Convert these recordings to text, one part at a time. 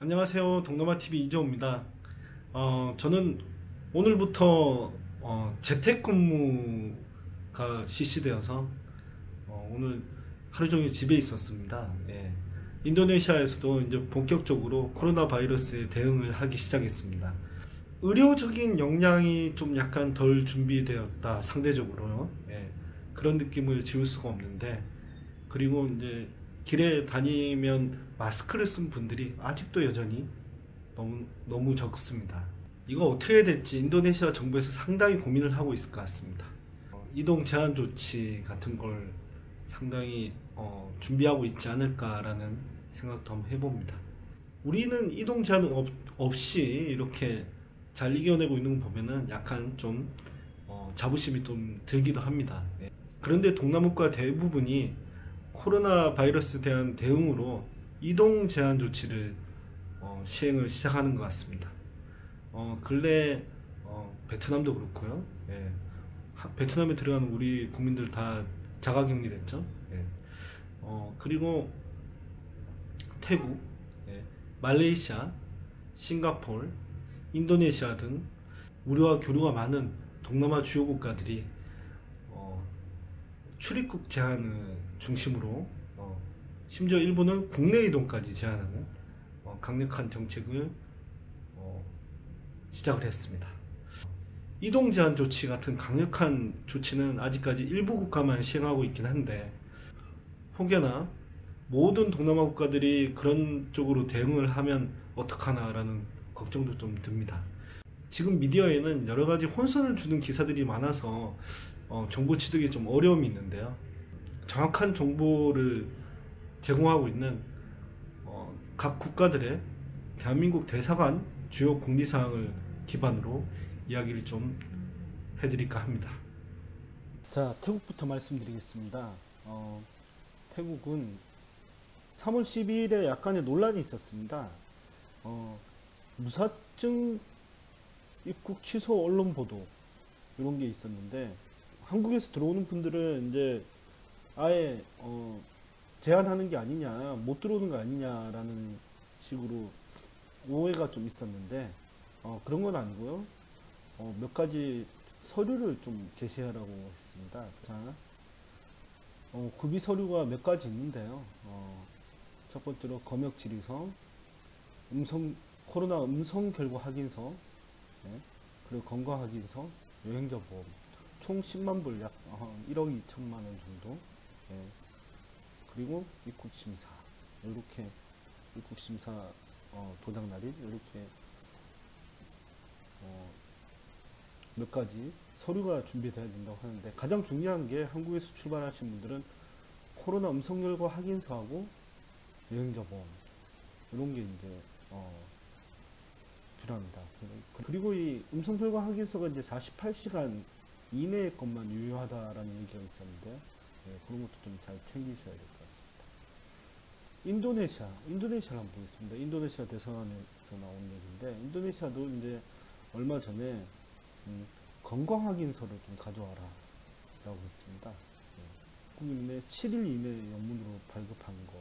안녕하세요. 동남아TV 이재호입니다. 저는 오늘부터 재택근무가 실시되어서 오늘 하루 종일 집에 있었습니다. 예. 인도네시아에서도 이제 본격적으로 코로나 바이러스에 대응을 하기 시작했습니다. 의료적인 역량이 좀 약간 덜 준비되었다, 상대적으로요. 예. 그런 느낌을 지울 수가 없는데, 그리고 이제 길에 다니면 마스크를 쓴 분들이 아직도 여전히 너무 적습니다. 이거 어떻게 해야 될지 인도네시아 정부에서 상당히 고민을 하고 있을 것 같습니다. 이동 제한 조치 같은 걸 상당히 준비하고 있지 않을까라는 생각도 한번 해봅니다. 우리는 이동 제한 없이 이렇게 잘 이겨내고 있는 거 보면은 약간 좀 자부심이 좀 들기도 합니다. 네. 그런데 동남국가 대부분이 코로나 바이러스에 대한 대응으로 이동 제한 조치를 시행을 시작하는 것 같습니다. 근래 베트남도 그렇고요. 예. 베트남에 들어가는 우리 국민들 다 자가격리 됐죠. 예. 그리고 태국, 예. 말레이시아, 싱가포르, 인도네시아 등 우리와 교류가 많은 동남아 주요 국가들이 출입국 제한을 중심으로 심지어 일본은 국내 이동까지 제한하는 강력한 정책을 시작을 했습니다. 이동 제한 조치 같은 강력한 조치는 아직까지 일부 국가만 시행하고 있긴 한데, 혹여나 모든 동남아 국가들이 그런 쪽으로 대응을 하면 어떡하나라는 걱정도 좀 듭니다. 지금 미디어에는 여러 가지 혼선을 주는 기사들이 많아서 정보 취득에 좀 어려움이 있는데요. 정확한 정보를 제공하고 있는 각 국가들의 대한민국 대사관 주요 공지사항을 기반으로 이야기를 좀 해드릴까 합니다. 자, 태국부터 말씀드리겠습니다. 태국은 3월 12일에 약간의 논란이 있었습니다. 무사증 입국 취소 언론 보도 이런 게 있었는데, 한국에서 들어오는 분들은 이제 아예 제한하는 게 아니냐, 못 들어오는 거 아니냐라는 식으로 오해가 좀 있었는데, 그런 건 아니고요. 몇 가지 서류를 좀 제시하라고 했습니다. 자, 구비 서류가 몇 가지 있는데요. 첫 번째로 검역 질의서, 코로나 음성 결과 확인서, 네, 그리고 건강 확인서, 여행자 보험, 총 10만 불, 약 1억 2천만 원 정도. 네. 그리고 입국 심사, 이렇게 입국 심사 도장 날인 이렇게 몇 가지 서류가 준비되어야 된다고 하는데, 가장 중요한 게 한국에서 출발하신 분들은 코로나 음성 결과 확인서하고 여행자 보험, 이런 게 이제 필요합니다. 그리고 이 음성 결과 확인서가 이제 48시간 이내의 것만 유효하다라는 얘기가 있었는데, 네, 그런 것도 좀 잘 챙기셔야 될 것 같습니다. 인도네시아를 한번 보겠습니다. 인도네시아 대사관에서 나온 얘기인데, 인도네시아도 이제 얼마 전에 건강 확인서를 좀 가져와라 라고 했습니다. 국민의 7일 이내 영문으로 발급한 거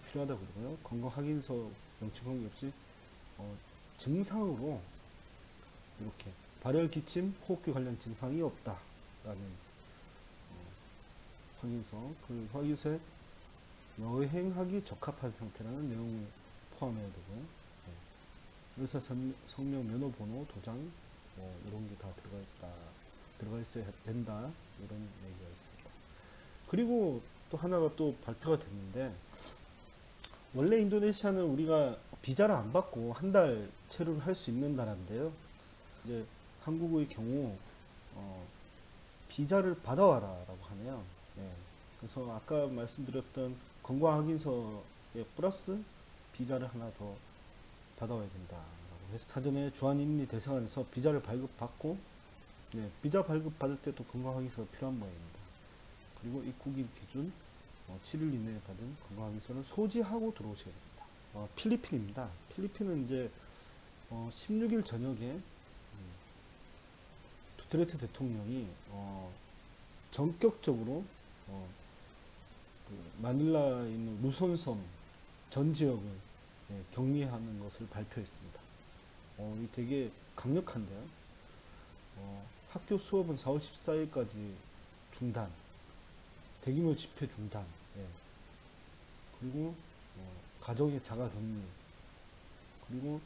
필요하다고 그러고요. 건강 확인서 명칭한 게 없이 증상으로 이렇게 발열, 기침, 호흡기 관련 증상이 없다라는 확인서, 그 확인서에 여행하기 적합한 상태라는 내용을 포함해야 되고요. 네. 의사 성명, 면허번호, 도장, 이런 게 다 들어가 있어야 된다, 이런 얘기가 있습니다. 그리고 또 하나가 또 발표가 됐는데, 원래 인도네시아는 우리가 비자를 안 받고 한 달 체류를 할 수 있는 나라인데요. 이제 한국의 경우 비자를 받아와라 라고 하네요. 네. 그래서 아까 말씀드렸던 건강 확인서에 플러스 비자를 하나 더 받아와야 된다라고 해서 사전에 주한인민이 대사관에서 비자를 발급받고, 네, 비자 발급받을 때 또 건강 확인서가 필요한 모양입니다. 그리고 입국일 기준 7일 이내에 받은 건강 확인서를 소지하고 들어오셔야 됩니다. 필리핀입니다. 필리핀은 이제 16일 저녁에 두테르테 대통령이 전격적으로 그 마닐라에 있는 루손섬 전 지역을 격리하는 것을 발표했습니다. 이 되게 강력한데요. 학교 수업은 4월 14일까지 중단, 대규모 집회 중단, 그리고 가정의 자가 격리, 그리고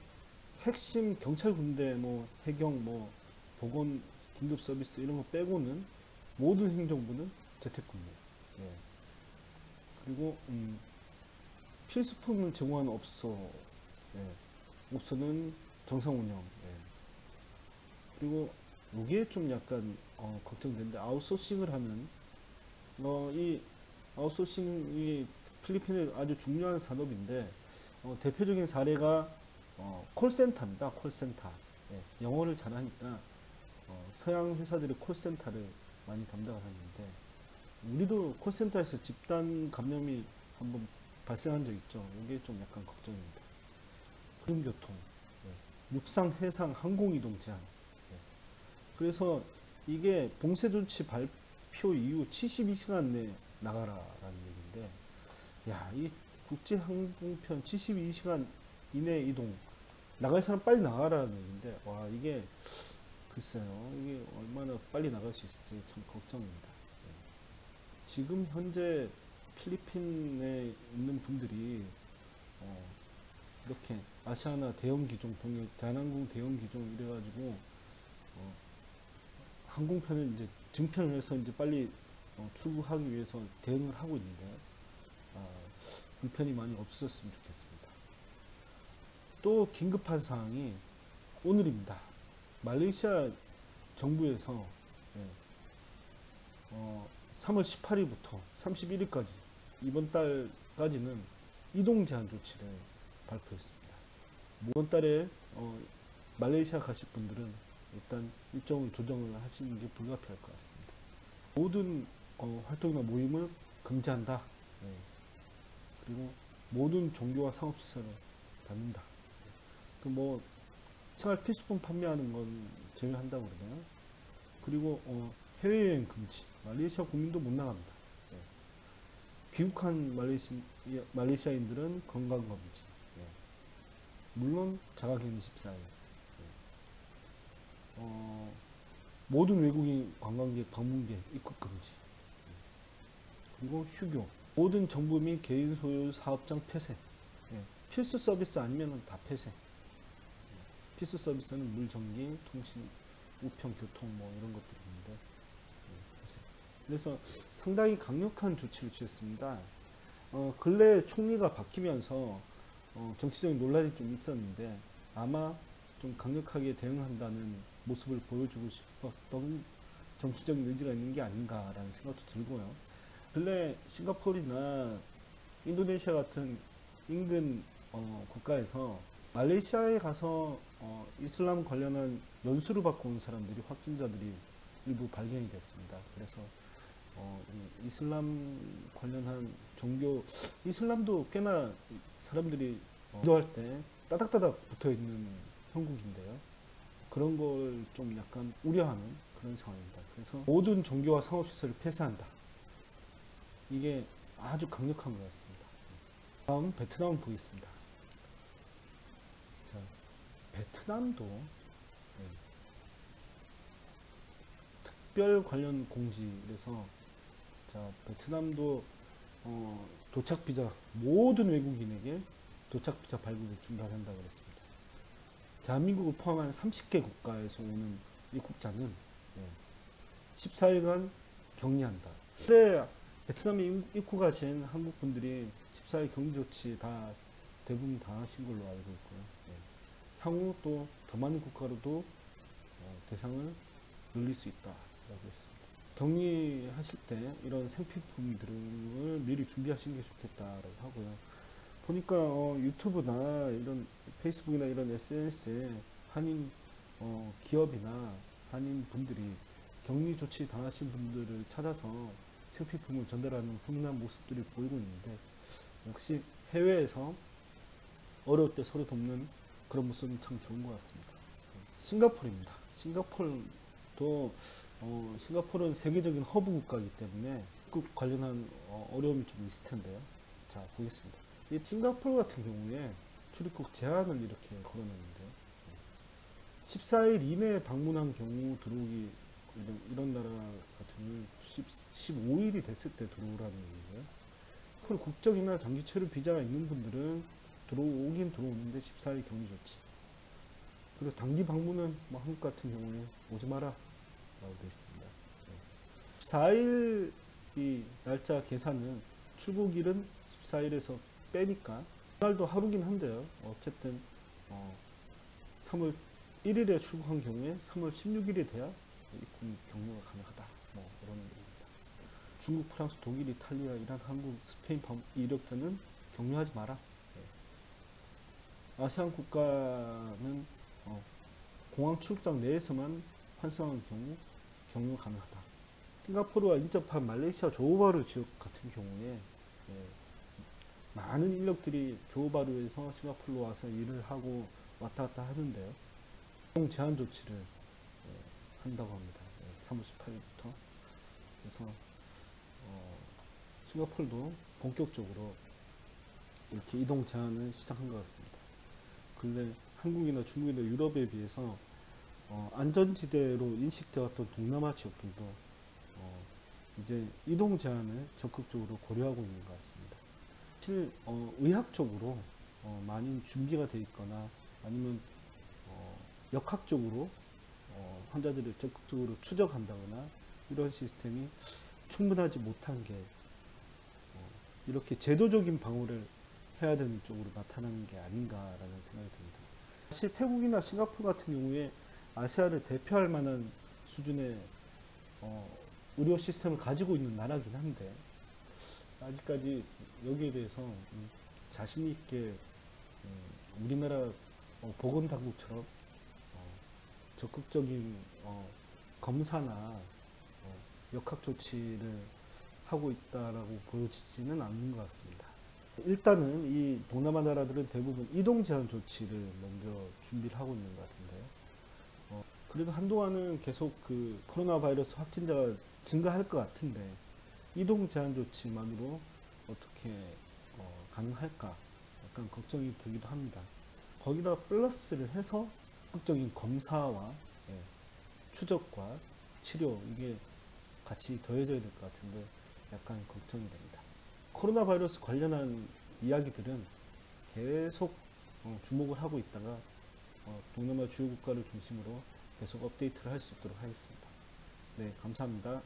핵심 경찰 군대, 해경, 보건 긴급 서비스 이런 거 빼고는 모든 행정부는 재택근무. 그리고 필수품을 제공하는 업소는 정상 운영. 그리고 이게 좀 약간 걱정되는데, 아웃소싱을 하면 이 아웃소싱이 필리핀의 아주 중요한 산업인데, 대표적인 사례가 콜센터입니다. 콜센터. 영어를 잘하니까 서양 회사들이 콜센터를 많이 담당을 하는데, 우리도 콜센터에서 집단 감염이 한번 발생한 적 있죠. 이게 좀 약간 걱정입니다. 구름교통, 육상, 해상, 항공이동 제한. 그래서 이게 봉쇄 조치 발표 이후 72시간 내에 나가라라는 얘기인데, 이 국제항공편 72시간 이내 이동, 나갈 사람 빨리 나가라는 얘기인데, 이게 글쎄요, 이게 얼마나 빨리 나갈 수 있을지 참 걱정입니다. 지금 현재 필리핀에 있는 분들이 이렇게 아시아나 대형 기종, 대한항공 대형 기종 이래가지고 항공편을 이제 증편을 해서 이제 빨리 출국하기 위해서 대응을 하고 있는데, 불편이 많이 없었으면 좋겠습니다. 또 긴급한 사항이 오늘입니다. 말레이시아 정부에서 3월 18일부터 31일까지 이번 달까지는 이동 제한 조치를 발표했습니다. 이번 달에 말레이시아 가실 분들은 일단 일정을 조정을 하시는 게 불가피할 것 같습니다. 모든 활동이나 모임을 금지한다. 그리고 모든 종교와 상업시설을 닫는다. 생활 필수품 판매하는 건 제외한다고 그러네요. 그리고 해외여행 금지. 말레이시아 국민도 못 나갑니다. 귀국한 말레이시아인들은 건강검진. 물론 자가격리 14일. 모든 외국인 관광객, 방문객 입국 금지. 그리고 휴교. 모든 정부 및 개인 소유 사업장 폐쇄. 필수 서비스 아니면 다 폐쇄. 필수 서비스는 물, 전기, 통신, 우편, 교통 이런 것들이 있는데, 그래서 상당히 강력한 조치를 취했습니다. 근래 총리가 바뀌면서 정치적인 논란이 좀 있었는데, 아마 좀 강력하게 대응한다는 모습을 보여주고 싶었던 정치적인 의지가 있는 게 아닌가라는 생각도 들고요. 근래 싱가포르나 인도네시아 같은 인근 국가에서 말레이시아에 가서 이슬람 관련한 연수를 받고 온 사람들이, 확진자들이 일부 발견이 됐습니다. 그래서 이슬람 관련한 종교, 이슬람도 꽤나 사람들이 기도할 때 따닥따닥 붙어 있는 형국인데요. 그런 걸 좀 약간 우려하는 그런 상황입니다. 그래서 모든 종교와 상업시설을 폐쇄한다. 이게 아주 강력한 것 같습니다. 다음 베트남 보겠습니다. 자, 베트남도 특별 관련 공지에서, 베트남도 도착 비자, 모든 외국인에게 도착 비자 발급을 중단한다고 그랬습니다. 대한민국을 포함한 30개 국가에서 오는 입국자는 14일간 격리한다. 근데 베트남에 입국하신 한국 분들이 14일 격리 조치 대부분 다 하신 걸로 알고 있고요. 향후 또 더 많은 국가로도 대상을 늘릴 수 있다라고 했습니다. 격리하실 때 이런 생필품들을 미리 준비하시는 게 좋겠다라고 하고요. 보니까 유튜브나 이런 페이스북이나 이런 SNS에 한인 기업이나 한인 분들이 격리 조치 당하신 분들을 찾아서 생필품을 전달하는 훈훈한 모습들이 보이고 있는데, 역시 해외에서 어려울 때 서로 돕는 그런 모습은 참 좋은 것 같습니다. 싱가포르입니다. 싱가포르는 세계적인 허브 국가이기 때문에 입국 관련한 어려움이 좀 있을 텐데요. 자, 보겠습니다. 이 싱가포르 같은 경우에 출입국 제한을 이렇게 걸어놨는데요. 14일 이내에 방문한 경우 들어오기, 이런 나라 같은 경우는 15일이 됐을 때 들어오라는 얘기고요. 그 국적이나 장기 체류 비자가 있는 분들은 들어오긴 들어오는데 14일 격리 조치. 그리고 단기 방문은 뭐 한국 같은 경우에 오지 마라 라고 되어 있습니다. 14일 이 날짜 계산은 출국일은 14일에서 빼니까 그날도 하루긴 한데요. 어쨌든 3월 1일에 출국한 경우에 3월 16일이 돼야 입국 격리가 가능하다. 뭐 이런 얘기입니다. 중국, 프랑스, 독일, 이탈리아, 이란, 한국, 스페인 이력자는 격리하지 마라. 아세안 국가는 공항 출국장 내에서만 환승한 경우 격리가 가능하다. 싱가포르와 인접한 말레이시아 조호바루 지역 같은 경우에 많은 인력들이 조호바루에서 싱가포르로 와서 일을 하고 왔다 갔다 하는데요. 이동 제한 조치를 한다고 합니다. 3월 18일부터. 그래서 싱가포르도 본격적으로 이렇게 이동 제한을 시작한 것 같습니다. 근데 한국이나 중국이나 유럽에 비해서 안전지대로 인식되었던 동남아 지역들도 이제 이동 제한을 적극적으로 고려하고 있는 것 같습니다. 사실 의학적으로 많이 준비가 되어 있거나 아니면 역학적으로 환자들을 적극적으로 추적한다거나 이런 시스템이 충분하지 못한 게 이렇게 제도적인 방어를 해야 되는 쪽으로 나타나는 게 아닌가라는 생각이 듭니다. 사실 태국이나 싱가포르 같은 경우에 아시아를 대표할 만한 수준의 의료 시스템을 가지고 있는 나라긴 한데 아직까지 여기에 대해서 자신 있게 우리나라 보건당국처럼 적극적인 검사나 역학 조치를 하고 있다라고 보여지지는 않는 것 같습니다. 일단은 이 동남아 나라들은 대부분 이동 제한 조치를 먼저 준비를 하고 있는 것 같은데요. 그래도 한동안은 계속 그 코로나 바이러스 확진자가 증가할 것 같은데 이동 제한 조치만으로 어떻게 가능할까 약간 걱정이 되기도 합니다. 거기다 플러스를 해서 적극적인 검사와 추적과 치료 이게 같이 더해져야 될 것 같은데 약간 걱정이 됩니다. 코로나 바이러스 관련한 이야기들은 계속 주목을 하고 있다가 동남아 주요 국가를 중심으로 계속 업데이트를 할 수 있도록 하겠습니다. 네, 감사합니다.